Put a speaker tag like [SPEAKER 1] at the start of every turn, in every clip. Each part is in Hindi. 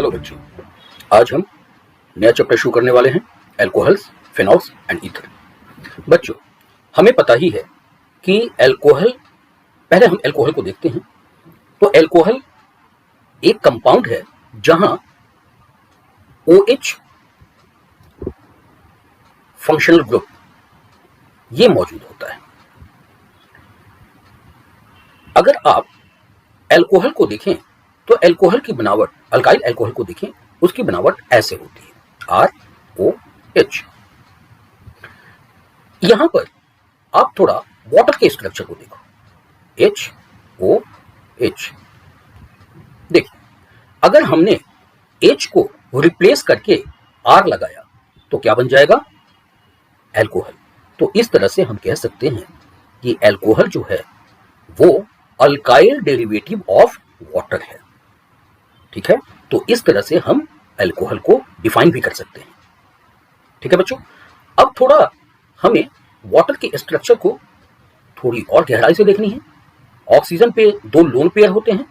[SPEAKER 1] हेलो बच्चों, आज हम नया चैप्टर शुरू करने वाले हैं, एल्कोहल्स, फिनॉल्स एंड ईथर। बच्चों, हमें पता ही है कि एल्कोहल, पहले हम एल्कोहल को देखते हैं। तो एल्कोहल एक कंपाउंड है जहां OH फंक्शनल ग्रुप ये मौजूद होता है। अगर आप एल्कोहल को देखें तो एल्कोहल की बनावट, अल्काइल एल्कोहल को देखें, उसकी बनावट ऐसे होती है, ROH। यहां पर आप थोड़ा वाटर के स्ट्रक्चर को देखो, HOH। देखिए, अगर हमने H को रिप्लेस करके R लगाया तो क्या बन जाएगा? एल्कोहल। तो इस तरह से हम कह सकते हैं कि एल्कोहल जो है वो अल्काइल डेरिवेटिव ऑफ वाटर है। ठीक है, तो इस तरह से हम एल्कोहल को डिफाइन भी कर सकते हैं। ठीक है बच्चों, अब थोड़ा हमें वाटर के स्ट्रक्चर को थोड़ी और गहराई से देखनी है। ऑक्सीजन पे 2 लोन पेयर होते हैं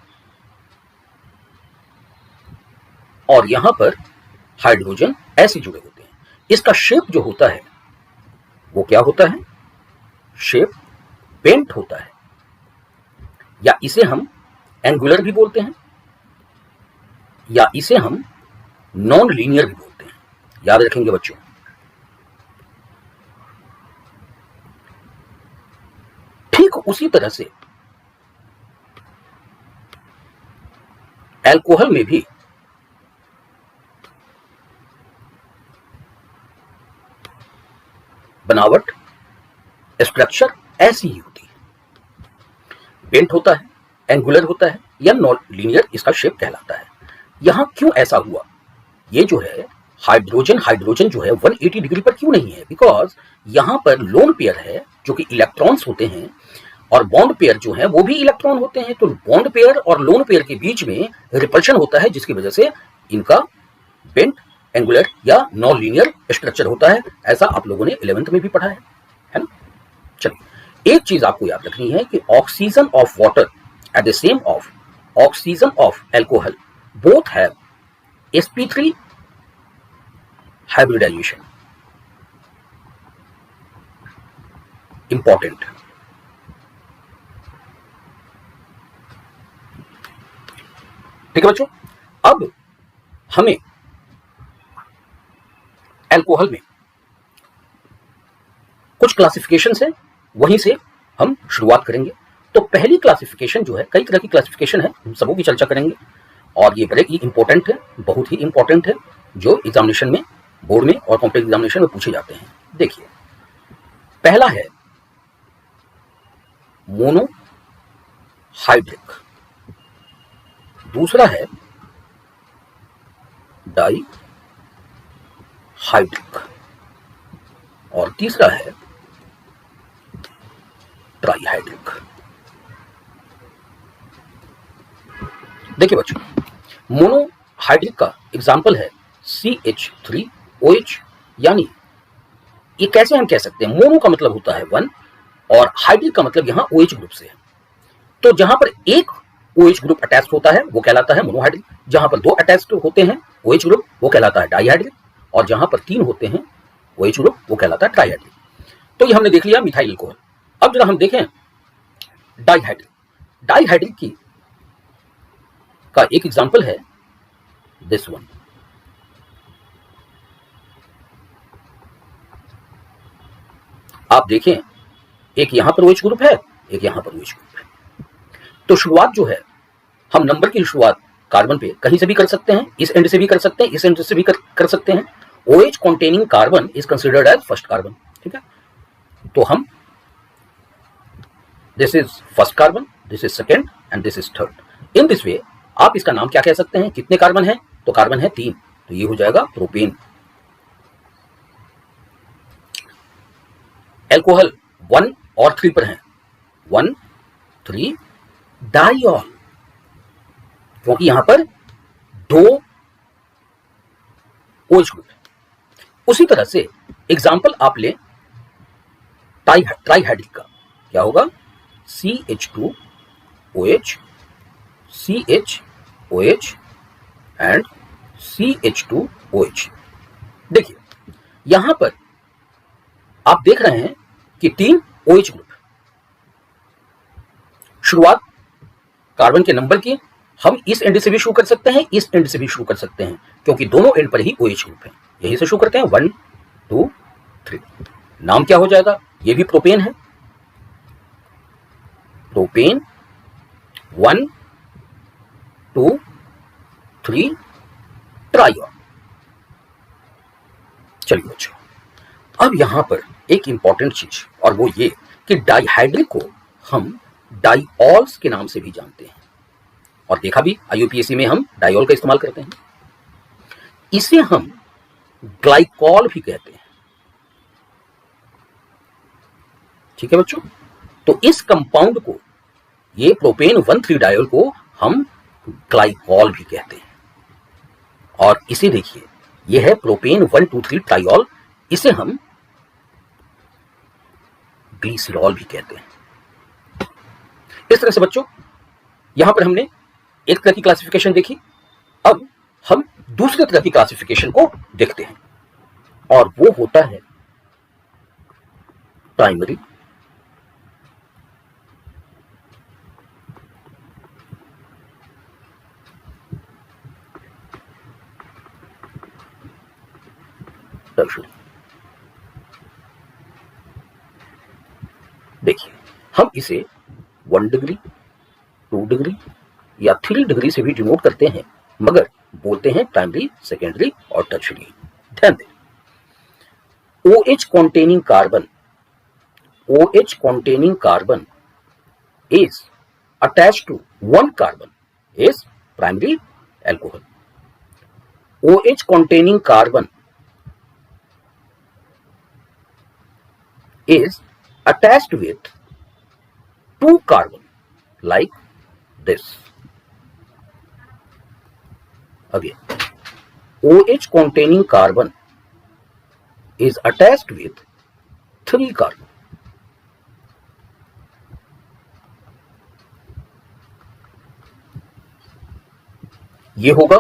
[SPEAKER 1] और यहां पर हाइड्रोजन ऐसे जुड़े होते हैं। इसका शेप जो होता है वो क्या होता है? शेप पेंट होता है, या इसे हम एंगुलर भी बोलते हैं, या इसे हम नॉन लीनियर भी बोलते हैं। याद रखेंगे बच्चों। ठीक उसी तरह से एल्कोहल में भी बनावट, स्ट्रक्चर ऐसी ही होती है। पेंट होता है, एंगुलर होता है, या नॉन लीनियर इसका शेप कहलाता है। यहां क्यों ऐसा हुआ? ये जो है हाइड्रोजन जो है 180 डिग्री पर क्यों नहीं है? बिकॉज यहां पर लोन पेयर है जो कि इलेक्ट्रॉन्स होते हैं, और बॉन्ड पेयर जो है वो भी इलेक्ट्रॉन होते हैं। तो बॉन्ड पेयर और लोन पेयर के बीच में रिपल्शन होता है, जिसकी वजह से इनका पेंट, एंगुलर या नॉन लीनियर स्ट्रक्चर होता है। ऐसा आप लोगों ने 11th में भी पढ़ा है ना? चलिए, एक चीज आपको याद रखनी है कि oxygen of water at the same of oxygen of alcohol both have sp3 hybridization। Important. ठीक है बच्चों, अब हमें एल्कोहल में कुछ क्लासिफिकेशन है, वहीं से हम शुरुआत करेंगे। तो पहली क्लासिफिकेशन जो है, कई तरह की क्लासिफिकेशन है, हम सबों की चर्चा करेंगे, और ये बड़े ही इंपॉर्टेंट है, बहुत ही इंपॉर्टेंट है, जो एग्जामिनेशन में, बोर्ड में और कॉम्पिटिटिव एग्जामिनेशन में पूछे जाते हैं। देखिए, पहला है मोनोहाइड्रिक, दूसरा है डाईहाइड्रिक, और तीसरा है ट्राईहाइड्रिक। देखिए बच्चों, मोनोहाइड्रिक का एग्जाम्पल है CH3OH। यानी ये कैसे हम कह सकते हैं? मोनो का मतलब होता है 1 और हाइड्रिक का मतलब यहां OH ग्रुप से है। तो जहां पर एक OH ग्रुप अटैच होता है वो कहलाता है मोनोहाइड्रिक, जहां पर 2 अटैच्ड होते हैं OH ग्रुप वो कहलाता है डाईहाइड्रिक, और जहां पर 3 होते हैं OH ग्रुप वो कहलाता है ट्राईहाइड्रिक। तो ये हमने देख लिया मिथाइल अल्कोहल। अब जरा हम देखें डाईहाइड्रिक। डाईहाइड्रिक की का एक एग्जांपल है दिस वन। आप देखें, एक यहां पर OH ग्रुप है, एक यहां पर OH ग्रुप है। तो शुरुआत जो है, हम नंबर की शुरुआत कार्बन पे कहीं से भी कर सकते हैं, इस एंड से भी कर सकते हैं, इस एंड से भी कर सकते हैं। OH containing carbon is considered as first carbon. ठीक है, तो हम this is first carbon, this is second and this is third. In this way आप इसका नाम क्या कह सकते हैं? कितने कार्बन है? तो कार्बन है 3, तो ये हो जाएगा प्रोपेन। एल्कोहल 1 और 3 पर है, 1, 3 डाइऑल, क्योंकि यहां पर 2 OH ग्रुप है। उसी तरह से एग्जाम्पल आप ले ट्राईहाइड्रिक का, क्या होगा? CH2OH, CHOH and CH2OH। देखिए यहां पर आप देख रहे हैं कि 3 OH ग्रुप। शुरुआत कार्बन के नंबर की हम इस एंड से भी शुरू कर सकते हैं, इस एंड से भी शुरू कर सकते हैं, क्योंकि दोनों एंड पर ही OH ग्रुप है। यही से शुरू करते हैं 1 2 3। नाम क्या हो जाएगा? ये भी प्रोपेन है, प्रोपेन 1 2 3 ट्राइऑल। चलिए बच्चों, अब यहां पर एक इंपॉर्टेंट चीज, और वो ये कि डाइहाइड्रिक को हम डाइऑल्स के नाम से भी जानते हैं, और देखा भी IUPAC में हम डाइऑल का इस्तेमाल करते हैं। इसे हम ग्लाइकॉल भी कहते हैं। ठीक है बच्चों, तो इस कंपाउंड को, ये प्रोपेन 1,3 डायोल को हम ग्लाइकॉल भी कहते हैं। और इसे देखिए, ये है प्रोपेन 1,2,3 ट्राइऑल, इसे हम ग्लिसरॉल भी कहते हैं। इस तरह से बच्चों यहां पर हमने एक तरह की क्लासिफिकेशन देखी। अब हम दूसरे तरह की क्लासिफिकेशन को देखते हैं, और वो होता है प्राइमरी, टर्शियरी। देखिए हम इसे 1 डिग्री 2 डिग्री या 3 डिग्री से भी डिनोट करते हैं, मगर बोलते हैं प्राइमरी, सेकेंडरी और टर्शियरी। ध्यान दें, OH containing carbon is attached to one carbon is primary alcohol. OH containing carbon is attached with 2 carbon like this. Again, OH containing carbon is attached with 3 carbon. ये होगा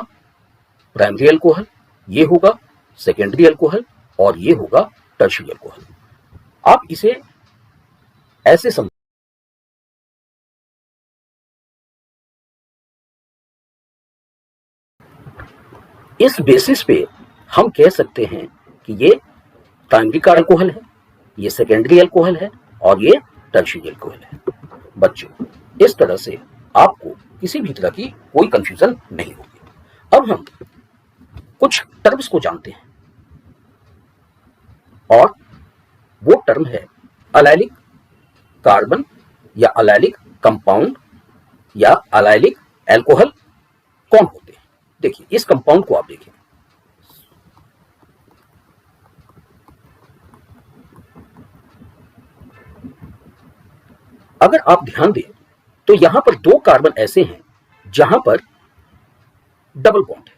[SPEAKER 1] प्राइमरी अल्कोहल, ये होगा सेकेंडरी अल्कोहल, और ये होगा टर्शियरी अल्कोहल। आप इसे ऐसे समझ, इस बेसिस पे हम कह सकते हैं कि ये प्राइमरी का अल्कोहल है, ये सेकेंडरी अल्कोहल है, और ये टर्शियरी अल्कोहल है। बच्चों इस तरह से आपको किसी भी तरह की कोई कंफ्यूजन नहीं होगी। अब हम कुछ टर्म्स को जानते हैं, और वो टर्म है अलाइलिक कार्बन, या अलाइलिक कंपाउंड, या अलाइलिक अल्कोहल कौन होते हैं। देखिए इस कंपाउंड को आप देखिए, अगर आप ध्यान दें तो यहां पर 2 कार्बन ऐसे हैं जहां पर डबल बॉन्ड है,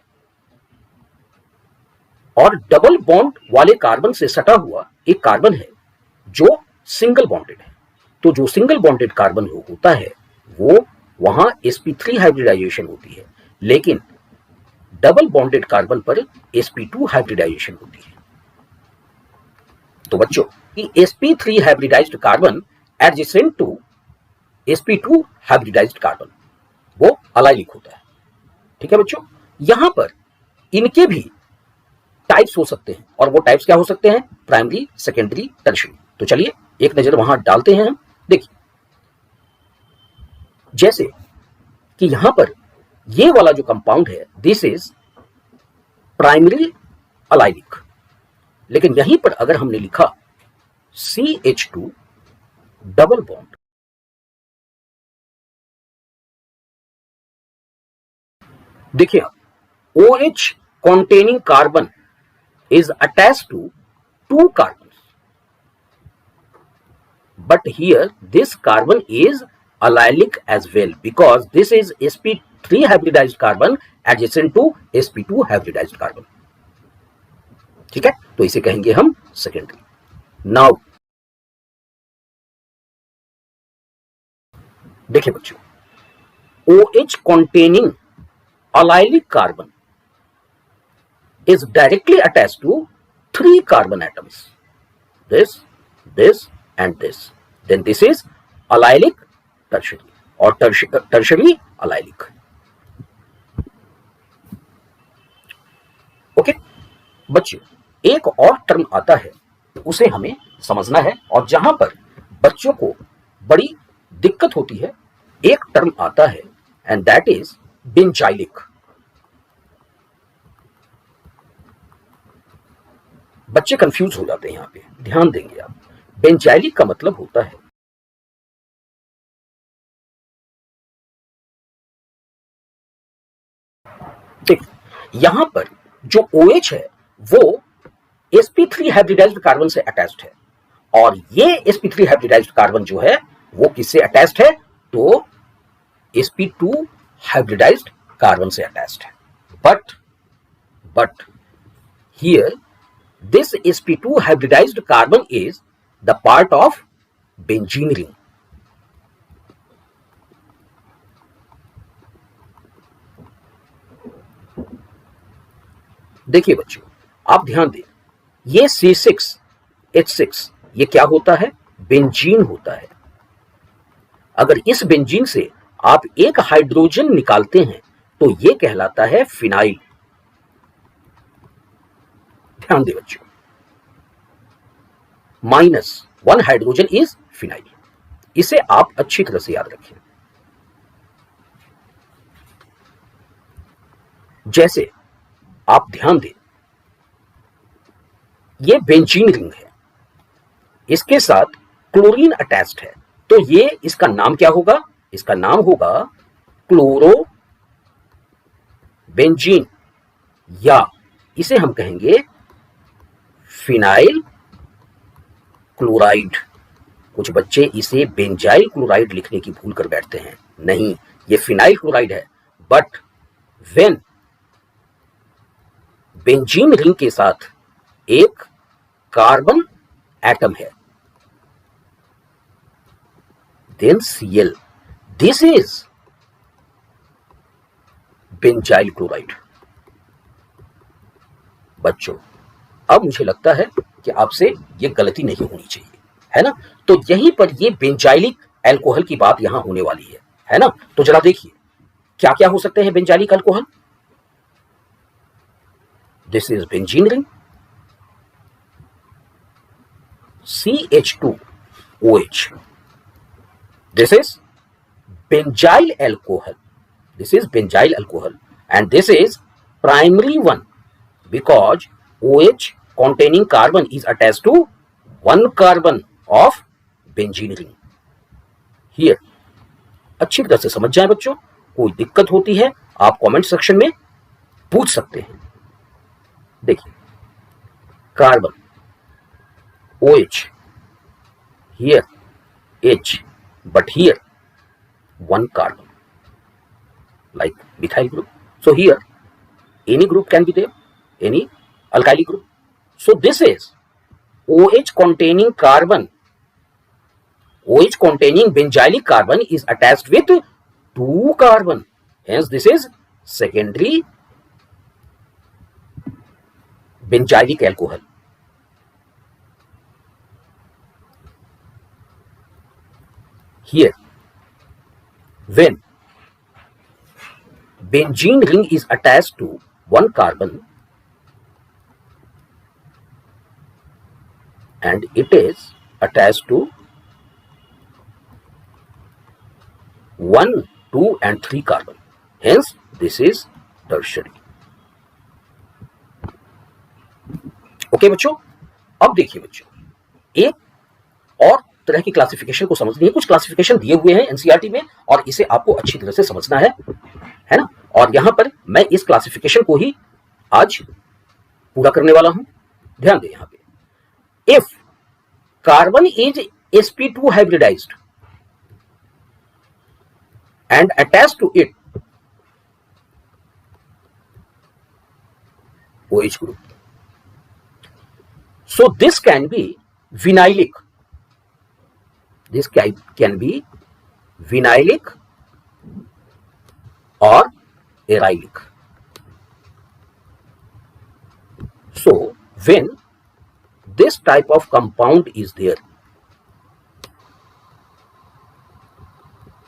[SPEAKER 1] और डबल बॉन्ड वाले कार्बन से सटा हुआ एक कार्बन है जो सिंगल बॉन्डेड है। तो जो सिंगल बॉन्डेड कार्बन होता है वो वहां sp3 हाइब्रिडाइजेशन होती है, लेकिन डबल बॉन्डेड कार्बन पर sp2 हाइब्रिडाइजेशन होती है। तो बच्चों कि sp3 hybridized carbon adjacent to sp2 hybridized carbon वो अलाइलिक होता है। ठीक है बच्चों, यहां पर इनके भी टाइप्स हो सकते हैं, और वो टाइप्स क्या हो सकते हैं? Primary, secondary, tertiary. तो चलिए एक नजर वहां डालते हैं हम। देखिए जैसे कि यहां पर ये वाला जो कंपाउंड है, दिस इज प्राइमरी अलाइलिक, लेकिन यहीं पर अगर हमने लिखा CH2 डबल बॉन्ड, देखिए OH containing carbon is attached to 2 carbons, but here this carbon is allylic as well because this is sp3 hybridized carbon adjacent to sp2 hybridized carbon. ठीक है, तो इसे कहेंगे हम सेकेंडरी। नाउ देखिए बच्चों, OH containing allylic carbon is directly attached to 3 carbon atoms, this and this. Then this is allylic tertiary or tertiary allylic. Okay बच्चों, एक और टर्म आता है, उसे हमें समझना है, और जहां पर बच्चों को बड़ी दिक्कत होती है, एक टर्म आता है एंड दैट इज बेंजाइलिक। बच्चे कंफ्यूज हो जाते हैं यहां पे, ध्यान देंगे आप। बेंजाइलिक का मतलब होता है देखिए यहां पर जो OH है वो sp3 हाइब्रिडाइज्ड कार्बन से अटैच्ड है, और ये sp3 हाइब्रिडाइज्ड कार्बन जो है वो किससे अटैच्ड है, तो sp2 हाइब्रिडाइज्ड कार्बन से अटैच्ड है। But here this sp2 hybridized carbon is the part of benzene ring. देखिए बच्चों, आप ध्यान दें, ये C6H6 ये क्या होता है, बेंजीन होता है। अगर इस बेंजीन से आप एक हाइड्रोजन निकालते हैं तो ये कहलाता है फिनाइल। ध्यान दें बच्चों, -1 हाइड्रोजन इज फिनाइल। इसे आप अच्छी तरह से याद रखें। जैसे आप ध्यान दें, ये बेंजीन रिंग है, इसके साथ क्लोरीन अटैच्ड है, तो ये इसका नाम क्या होगा, इसका नाम होगा क्लोरो बेंजीन, या इसे हम कहेंगे फिनाइल क्लोराइड। कुछ बच्चे इसे बेंजाइल क्लोराइड लिखने की भूल कर बैठते हैं, नहीं, ये फिनाइल क्लोराइड है। बट व्हेन बेंजीन रिंग के साथ एक कार्बन एटम है, then Cl, this is benzyl chloride. बच्चों, अब मुझे लगता है कि आपसे ये गलती नहीं होनी चाहिए, है ना। तो यहीं पर ये बेंजाइलिक अल्कोहल की बात यहां होने वाली है ना। तो जरा देखिए क्या क्या हो सकते हैं benzylic alcohol. This is benzene ring, CH2OH, this is benzyl alcohol, and this is primary one because OH containing carbon is attached to one carbon of benzene ring here। अच्छी तरह से समझ जाए बच्चों, कोई दिक्कत होती है आप कमेंट सेक्शन में पूछ सकते हैं। देखिए carbon OH, here H, but here one carbon like methyl group. So here any group can be there, any alkylic group. So this is OH containing carbon, OH containing benzylic carbon is attached with 2 carbon, hence this is secondary benzylic alcohol। Here when benzene ring is attached to one carbon and it is attached to 1, 2 and 3 carbon, hence this is tertiary। Okay बच्चों, अब देखिए बच्चों, एक और तरह की क्लासिफिकेशन को समझनी है। कुछ क्लासिफिकेशन दिए हुए हैं एनसीईआरटी में और इसे आपको अच्छी तरह से समझना है ना। और यहां पर मैं इस क्लासिफिकेशन को ही आज पूरा करने वाला हूं। ध्यान दें यहां पे, if carbon is sp2 hybridized and attached to it OH group, so this can be vinylic, this can be vinylic or arylic। So when this type of compound is there,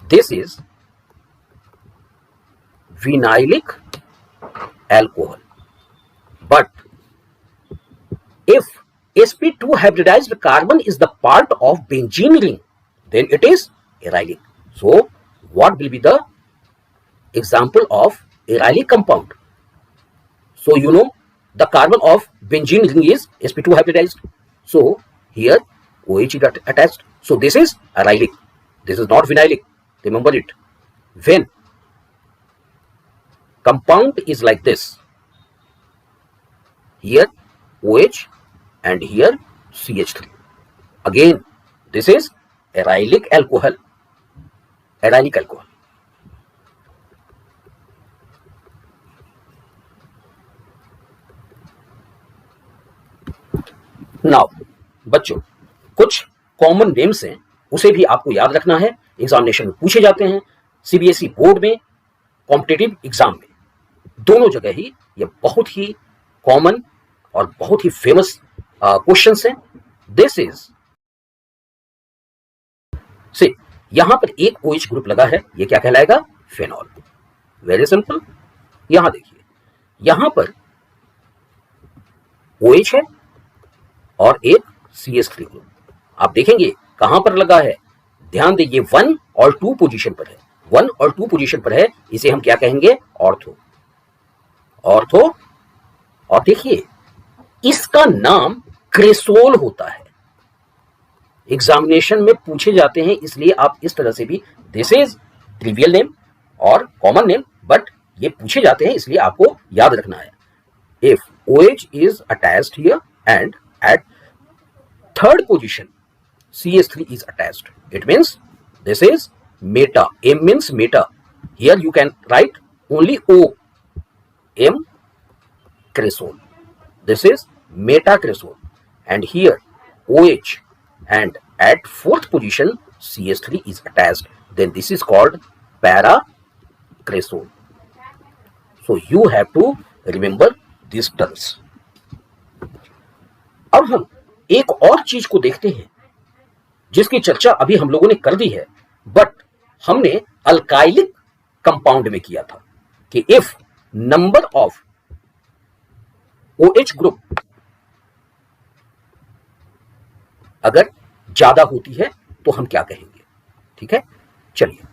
[SPEAKER 1] this is vinylic alcohol. But if sp2 hybridized carbon is the part of benzene ring, then it is arylic. So what will be the example of arylic compound? So you know the carbon of benzene ring is sp2 hybridized. So here OH is attached. So this is arylic. This is not vinylic. Remember it. When compound is like this, here OH and here CH3. Again, this is arylic alcohol. Arylic alcohol. Now बच्चों, कुछ कॉमन नेम्स हैं, उसे भी आपको याद रखना है, एग्जामिनेशन में पूछे जाते हैं, सीबीएसई बोर्ड में, कॉम्पिटिटिव एग्जाम में, दोनों जगह ही ये बहुत ही कॉमन और बहुत ही फेमस क्वेश्चंस हैं. दिस इज से यहां पर एक OH ग्रुप लगा है, ये क्या कहलाएगा? फेनॉल. Very simple. यहां देखिए, यहां पर OH है और एक CH3 ग्रुप. आप देखेंगे कहां पर लगा है, ध्यान दीजिए 1 और 2 पोजीशन पर है. 1 और 2 पोजीशन पर है, इसे हम क्या कहेंगे? ऑर्थो. ऑर्थो. और देखिए इसका नाम क्रेसोल होता है. एग्जामिनेशन में पूछे जाते हैं, इसलिए आप इस तरह से भी, दिस इज ट्रिवियल नेम और कॉमन नेम, बट ये पूछे जाते हैं इसलिए आपको याद रखना है. If OH is attached here and at third position CH3 is attached, it means this is meta. M means meta. Here you can write only O. M cresol. This is meta cresol. And here OH and at fourth position CH3 is attached. Then this is called para cresol. So you have to remember these terms. अब हम एक और चीज को देखते हैं जिसकी चर्चा अभी हम लोगों ने कर दी है, बट हमने अल्काइलिक कंपाउंड में किया था कि if number of OH group अगर ज्यादा होती है तो हम क्या कहेंगे. ठीक है, चलिए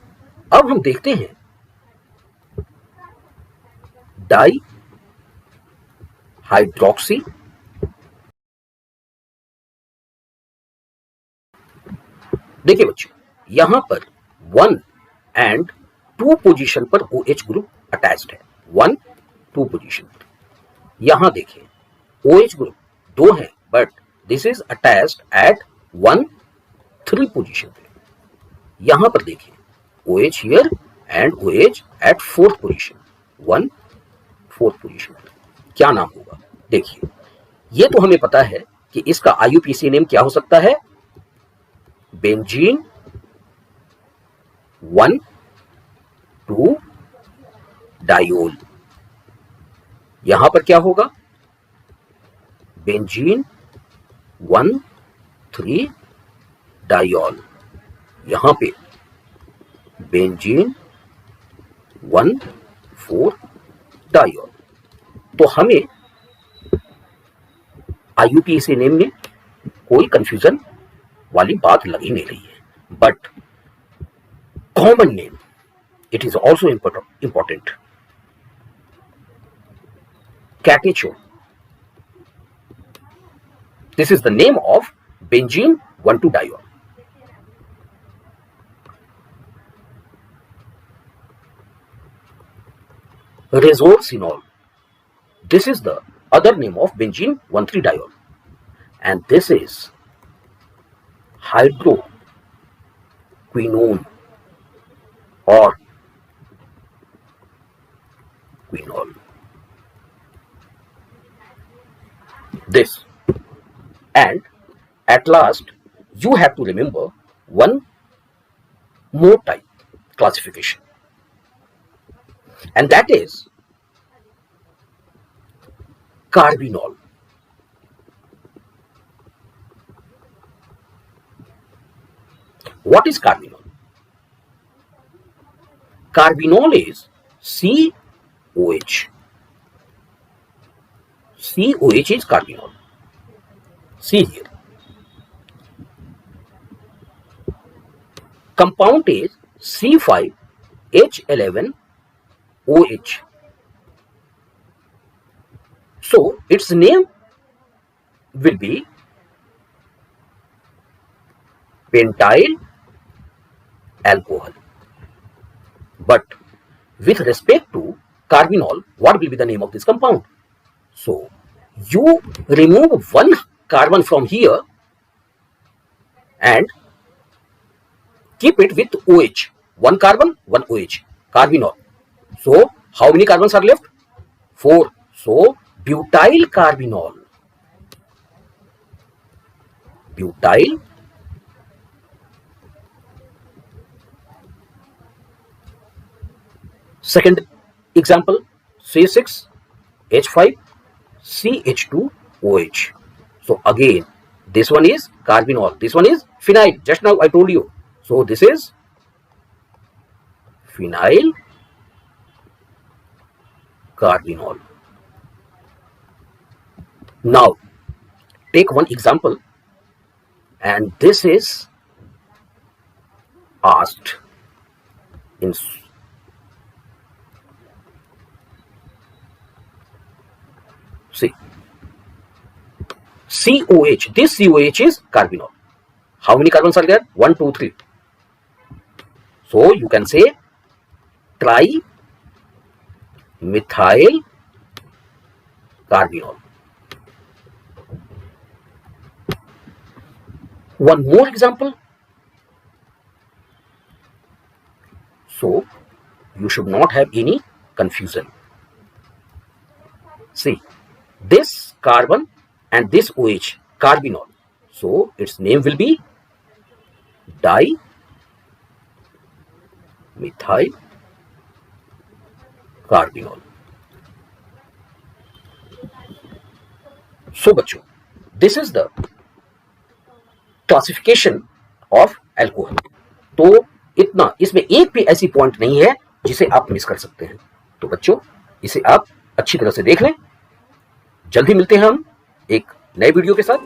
[SPEAKER 1] अब हम देखते हैं डाई हाइड्रोक्सी देखिए बच्चों, यहां पर 1 एंड 2 पोजीशन पर OH ग्रुप अटैच्ड है. 1 2 पोजीशन पर. यहां देखिए OH ग्रुप 2 है, but this is attached at 1 3 position पे. यहां पर देखिए OH here and OH at 4th position. 1 4th position पे. क्या नाम होगा? देखिए ये तो हमें पता है कि इसका IUPAC नेम क्या हो सकता है? Benzene 1 2 diol. यहां पर क्या होगा? Benzene 1 3 diol. यहां पे बेंजीन 1 4 डायोल. तो हमें IUPAC नेम में कोई कंफ्यूजन वाली बात लग ही नहीं रही है, but common name it is also important. Catechol. This is the name of benzene 1 2 diol. Resorcinol. This is the other name of benzene 1 3 diol, and this is hydroquinone or quinol. This, and at last you have to remember one more type classification, and that is carbinol. What is carbinol? Carbinol is COH. COH is carbinol. See here. Compound is C5H11OH. So its name will be pentyl alcohol. But with respect to carbinol, what will be the name of this compound? So you remove one carbon from here and keep it with OH. One carbon, one OH. Carbinol. So how many carbons are left? 4. So butyl carbinol. Butyl second example, C6H5CH2OH. So again, this one is carbinol, this one is phenyl. Just now I told you. So this is phenyl carbinol. Now take one example, and this is asked in see COH. This COH is carbinol. How many carbons are there? 1, 2, 3. So you can say trimethyl carbinol. One more example. So you should not have any confusion. See, this carbon and this OH, carbinol. So its name will be dimethyl carbinol. So बच्चों, this is the classification of alcohol. तो इतना, इसमें एक भी ऐसी पॉइंट नहीं है जिसे आप मिस कर सकते हैं. तो बच्चों, इसे आप अच्छी तरह से देख लें. जल्दी मिलते हैं हम एक नए वीडियो के साथ.